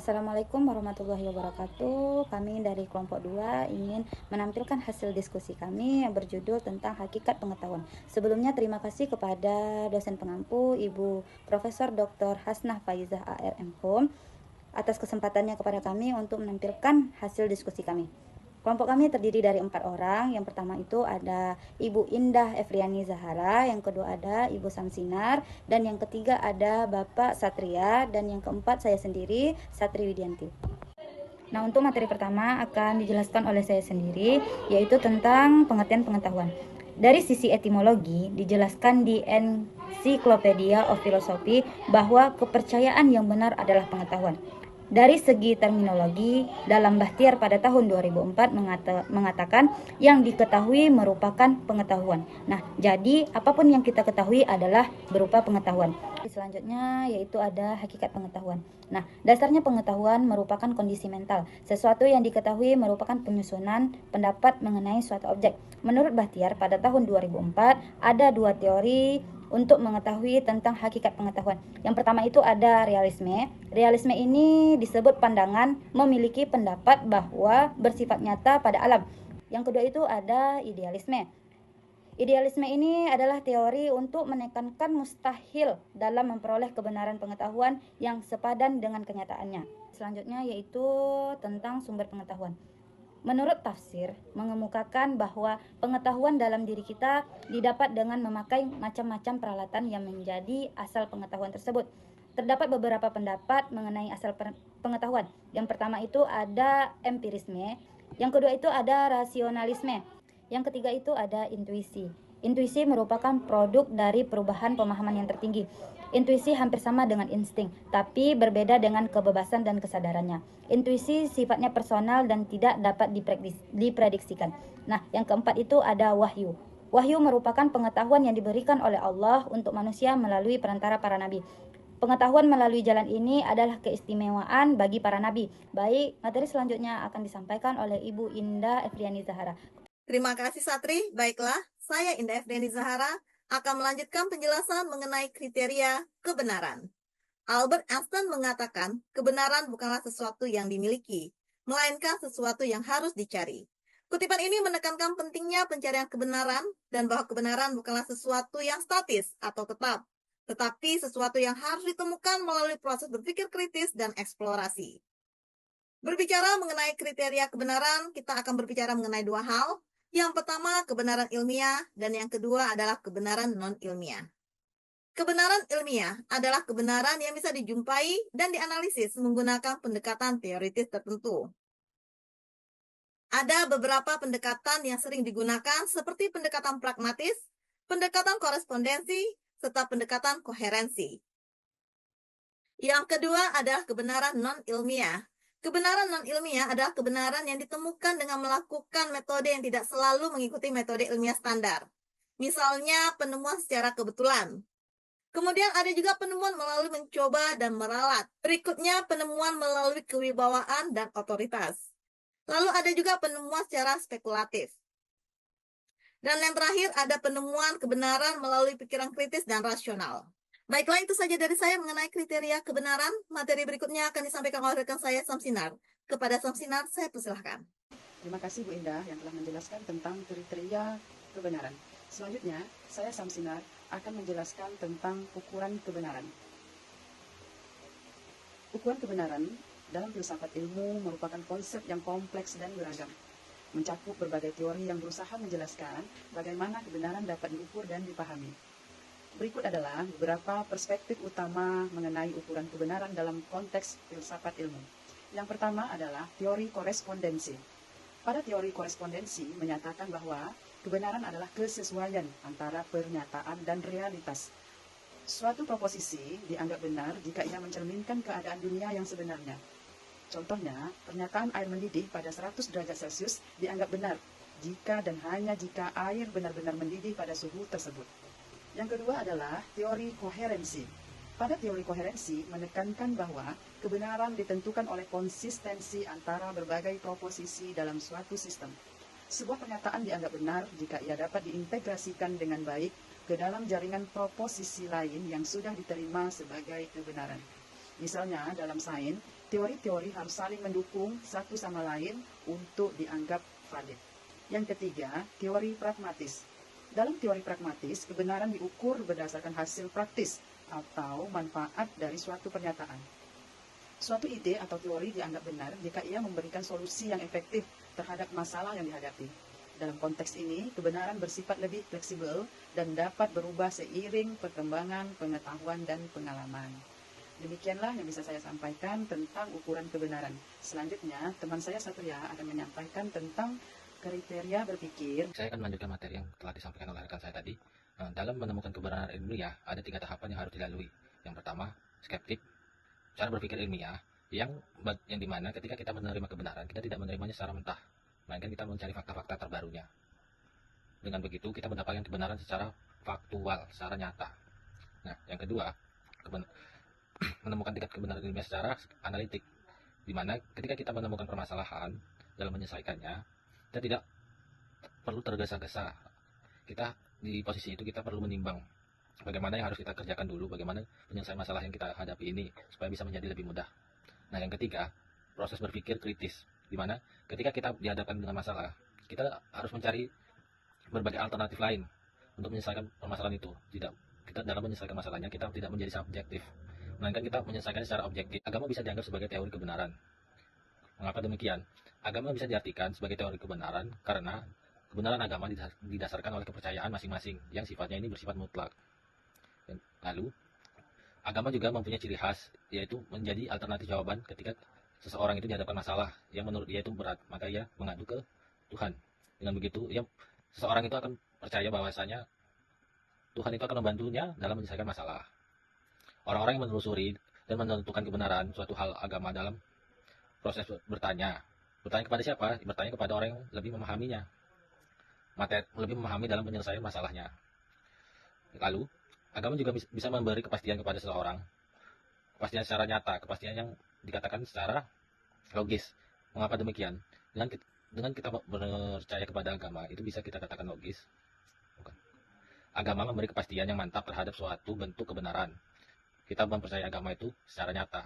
Assalamualaikum warahmatullahi wabarakatuh. Kami dari kelompok 2 ingin menampilkan hasil diskusi kami yang berjudul tentang hakikat pengetahuan. Sebelumnya terima kasih kepada dosen pengampu Ibu Profesor Dr. Hasnah Faizah ARM Home atas kesempatannya kepada kami untuk menampilkan hasil diskusi kami. Kelompok kami terdiri dari 4 orang. Yang pertama itu ada Ibu Indah Efriani Zahara, yang kedua ada Ibu Samsinar, dan yang ketiga ada Bapak Satria, dan yang keempat saya sendiri, Satri Widianti. Nah, untuk materi pertama akan dijelaskan oleh saya sendiri, yaitu tentang pengertian pengetahuan. Dari sisi etimologi, dijelaskan di Encyclopedia of Philosophy bahwa kepercayaan yang benar adalah pengetahuan. Dari segi terminologi, dalam Bahtiar pada tahun 2004 mengatakan yang diketahui merupakan pengetahuan. Nah, jadi apapun yang kita ketahui adalah berupa pengetahuan. Selanjutnya yaitu ada hakikat pengetahuan. Nah, dasarnya pengetahuan merupakan kondisi mental. Sesuatu yang diketahui merupakan penyusunan pendapat mengenai suatu objek. Menurut Bahtiar pada tahun 2004 ada 2 teori untuk mengetahui tentang hakikat pengetahuan. Yang pertama itu ada realisme. Realisme ini disebut pandangan memiliki pendapat bahwa bersifat nyata pada alam. Yang kedua itu ada idealisme. Idealisme ini adalah teori untuk menekankan mustahil dalam memperoleh kebenaran pengetahuan yang sepadan dengan kenyataannya. Selanjutnya yaitu tentang sumber pengetahuan. Menurut tafsir, mengemukakan bahwa pengetahuan dalam diri kita didapat dengan memakai macam-macam peralatan yang menjadi asal pengetahuan tersebut. Terdapat beberapa pendapat mengenai asal pengetahuan. Yang pertama itu ada empirisme, yang kedua itu ada rasionalisme, yang ketiga itu ada intuisi. Intuisi merupakan produk dari perubahan pemahaman yang tertinggi. Intuisi hampir sama dengan insting, tapi berbeda dengan kebebasan dan kesadarannya. Intuisi sifatnya personal dan tidak dapat diprediksikan. Nah, yang keempat itu ada wahyu. Wahyu merupakan pengetahuan yang diberikan oleh Allah untuk manusia melalui perantara para nabi. Pengetahuan melalui jalan ini adalah keistimewaan bagi para nabi. Baik, materi selanjutnya akan disampaikan oleh Ibu Indah Efriani Zahara. Terima kasih Satri. Baiklah, saya Indah Efriani Zahara akan melanjutkan penjelasan mengenai kriteria kebenaran. Albert Einstein mengatakan, kebenaran bukanlah sesuatu yang dimiliki, melainkan sesuatu yang harus dicari. Kutipan ini menekankan pentingnya pencarian kebenaran dan bahwa kebenaran bukanlah sesuatu yang statis atau tetap, tetapi sesuatu yang harus ditemukan melalui proses berpikir kritis dan eksplorasi. Berbicara mengenai kriteria kebenaran, kita akan berbicara mengenai 2 hal. Yang pertama, kebenaran ilmiah, dan yang kedua adalah kebenaran non-ilmiah. Kebenaran ilmiah adalah kebenaran yang bisa dijumpai dan dianalisis menggunakan pendekatan teoritis tertentu. Ada beberapa pendekatan yang sering digunakan seperti pendekatan pragmatis, pendekatan korespondensi, serta pendekatan koherensi. Yang kedua adalah kebenaran non-ilmiah. Kebenaran non-ilmiah adalah kebenaran yang ditemukan dengan melakukan metode yang tidak selalu mengikuti metode ilmiah standar. Misalnya penemuan secara kebetulan. Kemudian ada juga penemuan melalui mencoba dan meralat. Berikutnya penemuan melalui kewibawaan dan otoritas. Lalu ada juga penemuan secara spekulatif. Dan yang terakhir ada penemuan kebenaran melalui pikiran kritis dan rasional. Baiklah, itu saja dari saya mengenai kriteria kebenaran. Materi berikutnya akan disampaikan oleh rekan saya, Samsinar. Kepada Samsinar, saya persilahkan. Terima kasih Bu Indah yang telah menjelaskan tentang kriteria kebenaran. Selanjutnya, saya Samsinar akan menjelaskan tentang ukuran kebenaran. Ukuran kebenaran dalam filsafat ilmu merupakan konsep yang kompleks dan beragam, mencakup berbagai teori yang berusaha menjelaskan bagaimana kebenaran dapat diukur dan dipahami. Berikut adalah beberapa perspektif utama mengenai ukuran kebenaran dalam konteks filsafat ilmu. Yang pertama adalah teori korespondensi. Pada teori korespondensi menyatakan bahwa kebenaran adalah kesesuaian antara pernyataan dan realitas. Suatu proposisi dianggap benar jika ia mencerminkan keadaan dunia yang sebenarnya. Contohnya, pernyataan air mendidih pada 100 derajat Celcius dianggap benar jika dan hanya jika air benar-benar mendidih pada suhu tersebut. Yang kedua adalah teori koherensi. Pada teori koherensi menekankan bahwa kebenaran ditentukan oleh konsistensi antara berbagai proposisi dalam suatu sistem. Sebuah pernyataan dianggap benar jika ia dapat diintegrasikan dengan baik ke dalam jaringan proposisi lain yang sudah diterima sebagai kebenaran. Misalnya dalam sains, Teori-teori harus saling mendukung satu sama lain untuk dianggap valid. Yang ketiga, teori pragmatis. Dalam teori pragmatis, kebenaran diukur berdasarkan hasil praktis atau manfaat dari suatu pernyataan. Suatu ide atau teori dianggap benar jika ia memberikan solusi yang efektif terhadap masalah yang dihadapi. Dalam konteks ini, kebenaran bersifat lebih fleksibel dan dapat berubah seiring perkembangan pengetahuan dan pengalaman. Demikianlah yang bisa saya sampaikan tentang ukuran kebenaran. Selanjutnya, teman saya Satria akan menyampaikan tentang kriteria berpikir. Saya akan melanjutkan materi yang telah disampaikan oleh rekan saya tadi. Dalam menemukan kebenaran ilmiah, ada 3 tahapan yang harus dilalui. Yang pertama, skeptik, cara berpikir ilmiah, yang dimana ketika kita menerima kebenaran, kita tidak menerimanya secara mentah, melainkan kita mencari fakta-fakta terbarunya. Dengan begitu, kita mendapatkan kebenaran secara faktual, secara nyata. Nah, yang kedua, menemukan tingkat kebenaran ilmiah secara analitik, di mana ketika kita menemukan permasalahan dalam menyelesaikannya, kita tidak perlu tergesa-gesa. Kita di posisi itu kita perlu menimbang bagaimana yang harus kita kerjakan dulu, bagaimana penyelesaian masalah yang kita hadapi ini supaya bisa menjadi lebih mudah. Nah, yang ketiga, proses berpikir kritis, di mana ketika kita dihadapkan dengan masalah, kita harus mencari berbagai alternatif lain untuk menyelesaikan permasalahan itu. Kita dalam menyelesaikan masalahnya, kita tidak menjadi subjektif, melainkan kita menyelesaikannya secara objektif. Agama bisa dianggap sebagai teori kebenaran. Mengapa demikian? Agama bisa diartikan sebagai teori kebenaran karena kebenaran agama didasarkan oleh kepercayaan masing-masing yang sifatnya ini bersifat mutlak. Lalu, agama juga mempunyai ciri khas, yaitu menjadi alternatif jawaban ketika seseorang itu dihadapkan masalah yang menurut dia itu berat, maka ia mengadu ke Tuhan. Dengan begitu, seseorang itu akan percaya bahwasanya Tuhan itu akan membantunya dalam menyelesaikan masalah. Orang-orang yang menelusuri dan menentukan kebenaran suatu hal agama dalam proses bertanya kepada siapa? Bertanya kepada orang yang lebih memahaminya, lebih memahami dalam penyelesaian masalahnya. Lalu, agama juga bisa memberi kepastian kepada seseorang, kepastian secara nyata, kepastian yang dikatakan secara logis. Mengapa demikian? Dengan kita percaya kepada agama, itu bisa kita katakan logis. Bukan. Agama memberi kepastian yang mantap terhadap suatu bentuk kebenaran. Kita mempercayai agama itu secara nyata.